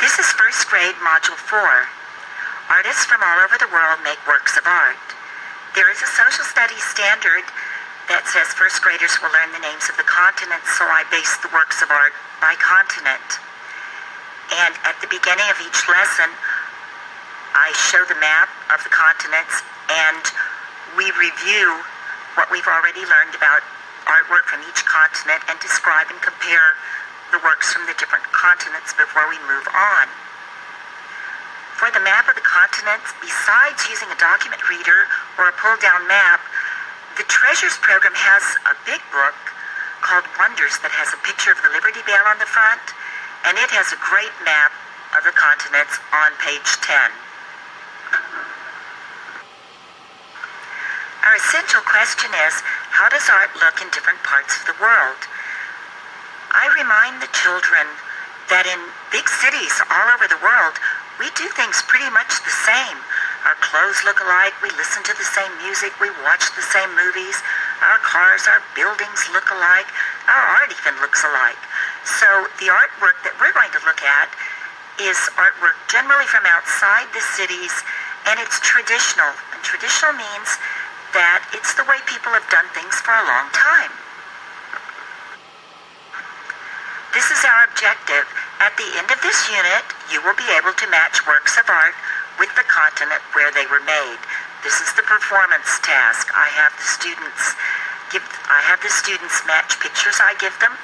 This is first grade Module 4. Artists from all over the world make works of art. There is a social studies standard that says first graders will learn the names of the continents, so I base the works of art by continent. And at the beginning of each lesson, I show the map of the continents, and we review what we've already learned about artwork from each continent and describe and compare the works from the different continents before we move on. For the map of the continents, besides using a document reader or a pull-down map, the Treasures program has a big book called Wonders that has a picture of the Liberty Bell on the front, and it has a great map of the continents on page 10. Our essential question is, how does art look in different parts of the world? I remind the children that in big cities all over the world, we do things pretty much the same. Our clothes look alike, we listen to the same music, we watch the same movies, our cars, our buildings look alike, our art even looks alike. So the artwork that we're going to look at is artwork generally from outside the cities, and it's traditional. And traditional means that it's the way people have done things for a long time. This is our objective. At the end of this unit, you will be able to match works of art with the continent where they were made. This is the performance task. I have the students match pictures I give them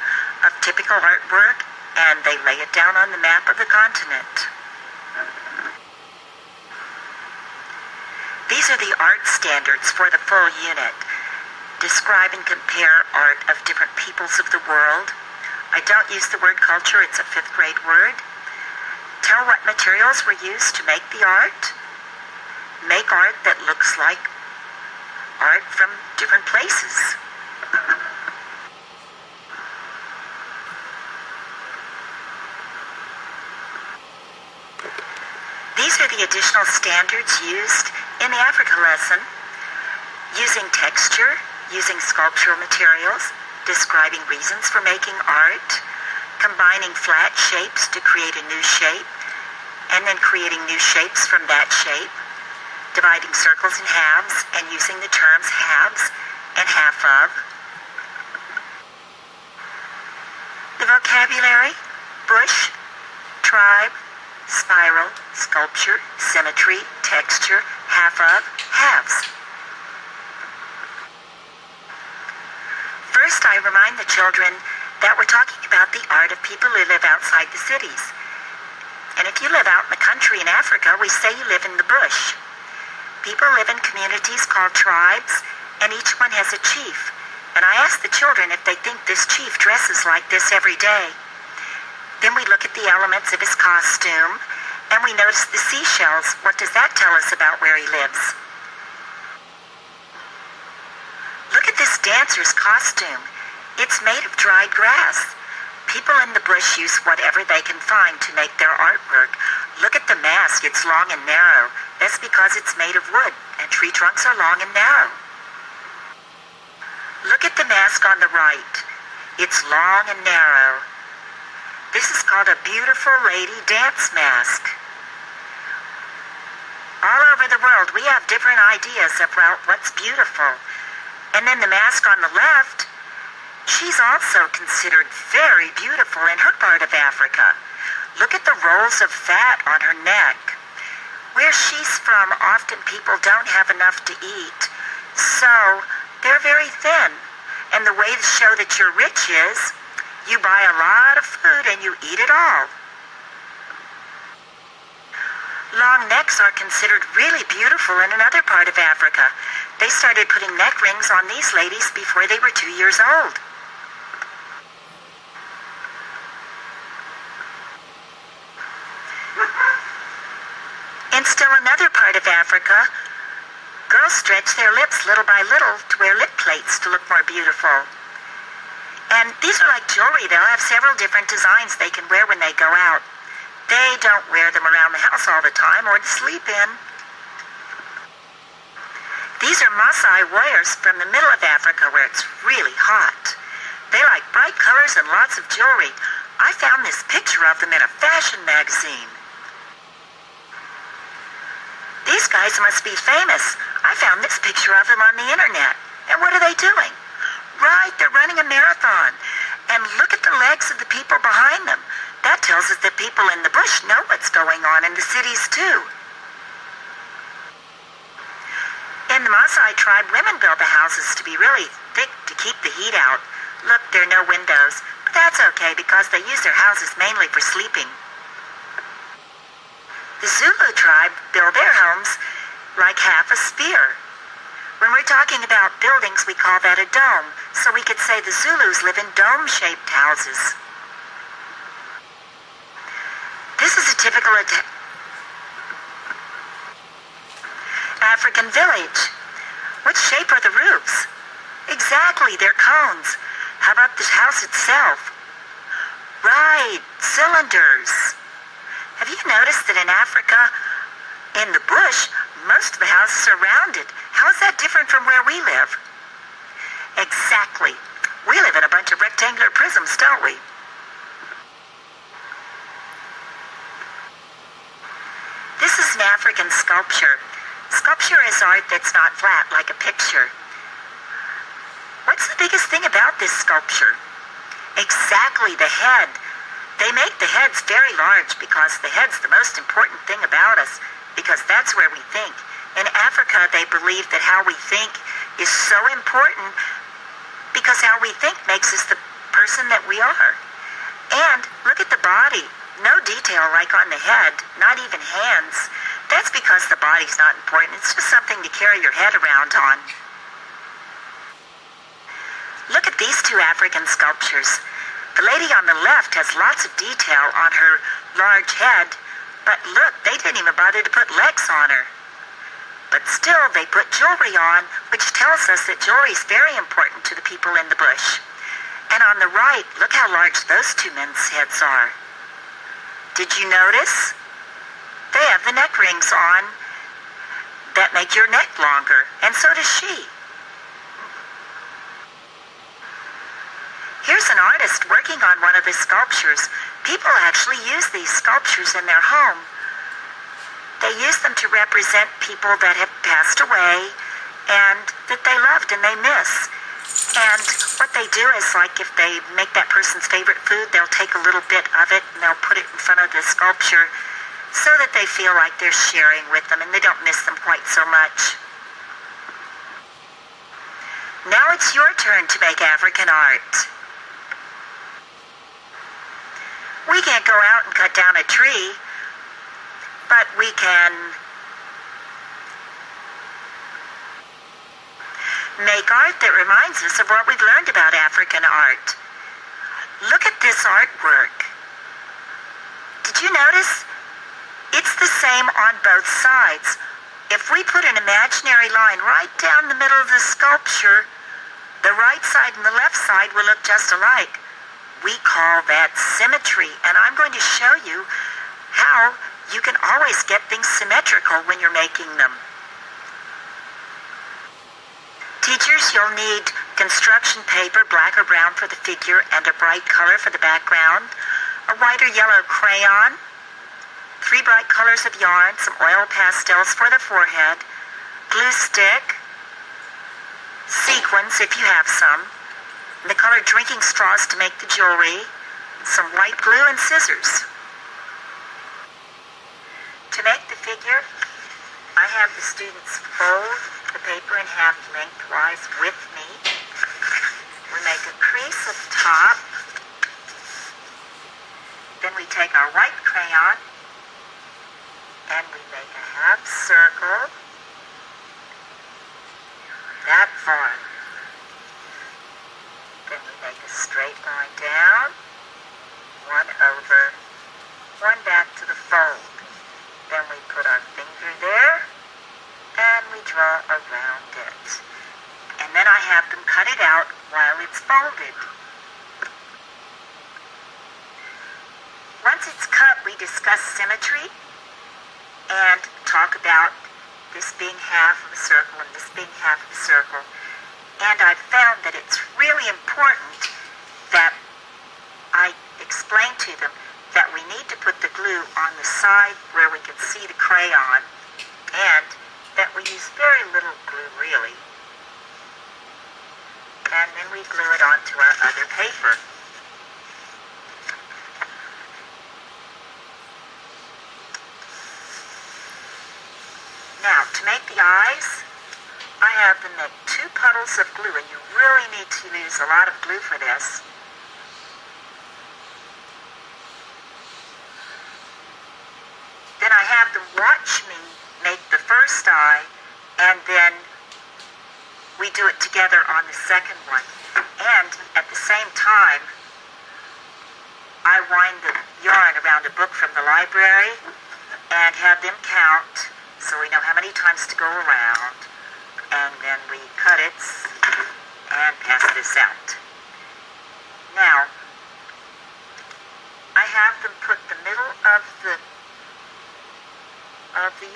of typical artwork, and they lay it down on the map of the continent. These are the art standards for the full unit. Describe and compare art of different peoples of the world. I don't use the word culture, it's a 5th grade word. Tell what materials were used to make the art. Make art that looks like art from different places. These are the additional standards used in the Africa lesson. Using texture, using sculptural materials, describing reasons for making art, combining flat shapes to create a new shape, and then creating new shapes from that shape, dividing circles in halves and using the terms halves and half of. The vocabulary: bush, tribe, spiral, sculpture, symmetry, texture, half of, halves. First, I remind the children that we're talking about the art of people who live outside the cities. And if you live out in the country in Africa, we say you live in the bush. People live in communities called tribes, and each one has a chief. And I ask the children if they think this chief dresses like this every day. Then we look at the elements of his costume, and we notice the seashells. What does that tell us about where he lives? Look at this dancer's costume. It's made of dried grass. People in the bush use whatever they can find to make their artwork. Look at the mask. It's long and narrow. That's because it's made of wood, and tree trunks are long and narrow. Look at the mask on the right. It's long and narrow. This is called a beautiful lady dance mask. All over the world, we have different ideas about what's beautiful. And then the mask on the left, she's also considered very beautiful in her part of Africa. Look at the rolls of fat on her neck. Where she's from, often people don't have enough to eat, so they're very thin. And the way to show that you're rich is you buy a lot of food and you eat it all. Long necks are considered really beautiful in another part of Africa. They started putting neck rings on these ladies before they were 2 years old. In still another part of Africa, girls stretch their lips little by little to wear lip plates to look more beautiful. And these are like jewelry. They'll have several different designs they can wear when they go out. They don't wear them around the house all the time or to sleep in. These are Maasai warriors from the middle of Africa where it's really hot. They like bright colors and lots of jewelry. I found this picture of them in a fashion magazine. These guys must be famous. I found this picture of them on the internet. And what are they doing? Right, they're running a marathon. And look at the legs of the people behind them. That tells us that people in the bush know what's going on in the cities too. In the Maasai tribe, women build the houses to be really thick to keep the heat out. Look, there are no windows, but that's okay because they use their houses mainly for sleeping. The Zulu tribe build their homes like half a sphere. When we're talking about buildings, we call that a dome, so we could say the Zulus live in dome-shaped houses. This is a typical African village. What shape are the roofs? Exactly, they're cones. How about the house itself? Right, cylinders. Have you noticed that in Africa, in the bush, most of the houses are rounded? How is that different from where we live? Exactly. We live in a bunch of rectangular prisms, don't we? This is an African sculpture. Sculpture is art that's not flat, like a picture. What's the biggest thing about this sculpture? Exactly, the head. They make the heads very large because the head's the most important thing about us, because that's where we think. In Africa, they believe that how we think is so important because how we think makes us the person that we are. And look at the body. No detail like on the head, not even hands. That's because the body's not important. It's just something to carry your head around on. Look at these two African sculptures. The lady on the left has lots of detail on her large head, but look, they didn't even bother to put legs on her. But still, they put jewelry on, which tells us that jewelry is very important to the people in the bush. And on the right, look how large those two men's heads are. Did you notice? They have the neck rings on that make your neck longer, and so does she. Here's an artist working on one of the sculptures. People actually use these sculptures in their home. They use them to represent people that have passed away and that they loved and they miss. And what they do is, like, if they make that person's favorite food, they'll take a little bit of it and they'll put it in front of the sculpture so that they feel like they're sharing with them and they don't miss them quite so much. Now it's your turn to make African art. We can't go out and cut down a tree, but we can make art that reminds us of what we've learned about African art. Look at this artwork. Did you notice? It's the same on both sides. If we put an imaginary line right down the middle of the sculpture, the right side and the left side will look just alike. We call that symmetry, and I'm going to show you how you can always get things symmetrical when you're making them. Teachers, you'll need construction paper, black or brown for the figure, and a bright color for the background, a white or yellow crayon, 3 bright colors of yarn, some oil pastels for the forehead, glue stick, sequins if you have some, the colored drinking straws to make the jewelry, some white glue and scissors. To make the figure, I have the students fold the paper in half lengthwise with me. We make a crease at the top. Then we take our white crayon and we make a half circle that far. Then we make a straight line down, one over, one back to the fold. Then we put our finger there, and we draw around it. And then I have them cut it out while it's folded. Once it's cut, we discuss symmetry and talk about this being half of a circle and this being half of a circle. And I've found that it's really important that I explain to them that we need to put the glue on the side where we can see the crayon, and that we use very little glue really. And then we glue it onto our other paper. Now, to make the eyes, I have them make 2 puddles of glue, and you really need to use a lot of glue for this. Then I have them watch me make the first eye, and then we do it together on the second one. And at the same time, I wind the yarn around a book from the library and have them count so we know how many times to go around. And then we cut it and pass this out. Now, I have them put the middle of the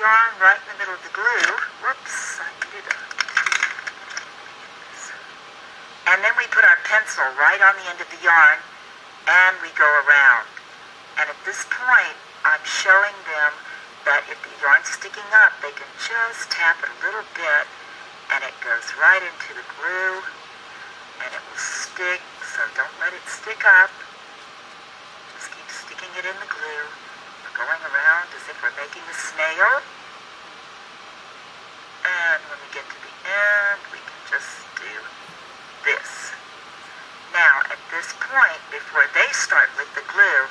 yarn right in the middle of the glue. Whoops, I did it. And then we put our pencil right on the end of the yarn, and we go around. And at this point, I'm showing them that if the yarn's sticking up, they can just tap it a little bit, and it goes right into the glue, and it will stick, so don't let it stick up. Just keep sticking it in the glue. We're going around as if we're making a snail. And when we get to the end, we can just do this. Now, at this point, before they start with the glue,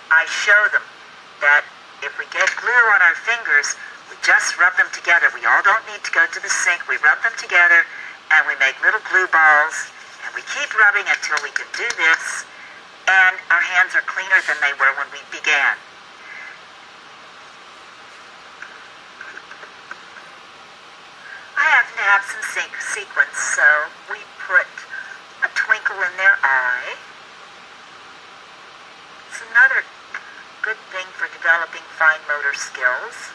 I show them that if we get glue on our fingers, we just rub them together. We all don't need to go to the sink. We rub them together, and we make little glue balls, and we keep rubbing until we can do this, and our hands are cleaner than they were when we began. I happen to have some sequins, so we put a twinkle in their eye. It's another good thing for developing fine motor skills.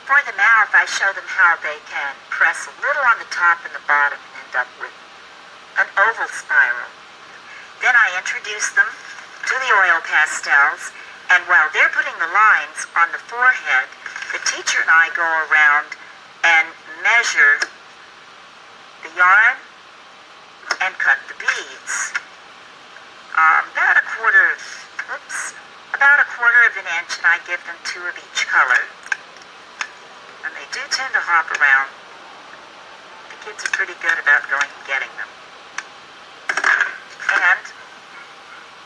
For the mouth, I show them how they can press a little on the top and the bottom and end up with an oval spiral. Then I introduce them to the oil pastels, and while they're putting the lines on the forehead, the teacher and I go around and measure the yarn and cut the beads. About a quarter of an inch, and I give them 2 of each color. And they do tend to hop around. The kids are pretty good about going and getting them. And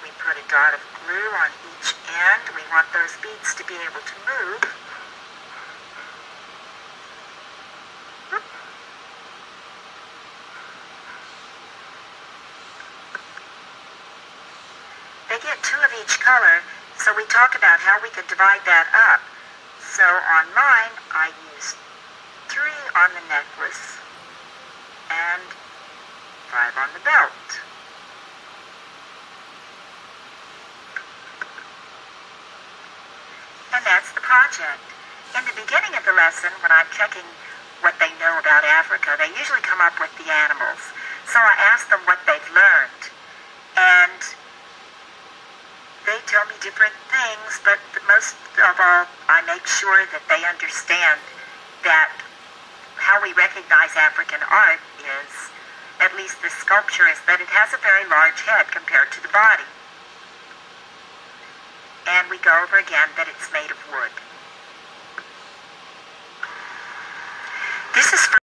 we put a dot of glue on each end. We want those beads to be able to move. They get 2 of each color, so we talk about how we could divide that up. So on mine, I used 3 on the necklace and 5 on the belt. And that's the project. In the beginning of the lesson, when I'm checking what they know about Africa, they usually come up with the animals. So I ask them what they've learned. And they tell me different things, but most of all, I make sure that they understand that how we recognize African art is, at least the sculpture, is that it has a very large head compared to the body. And we go over again that it's made of wood. This is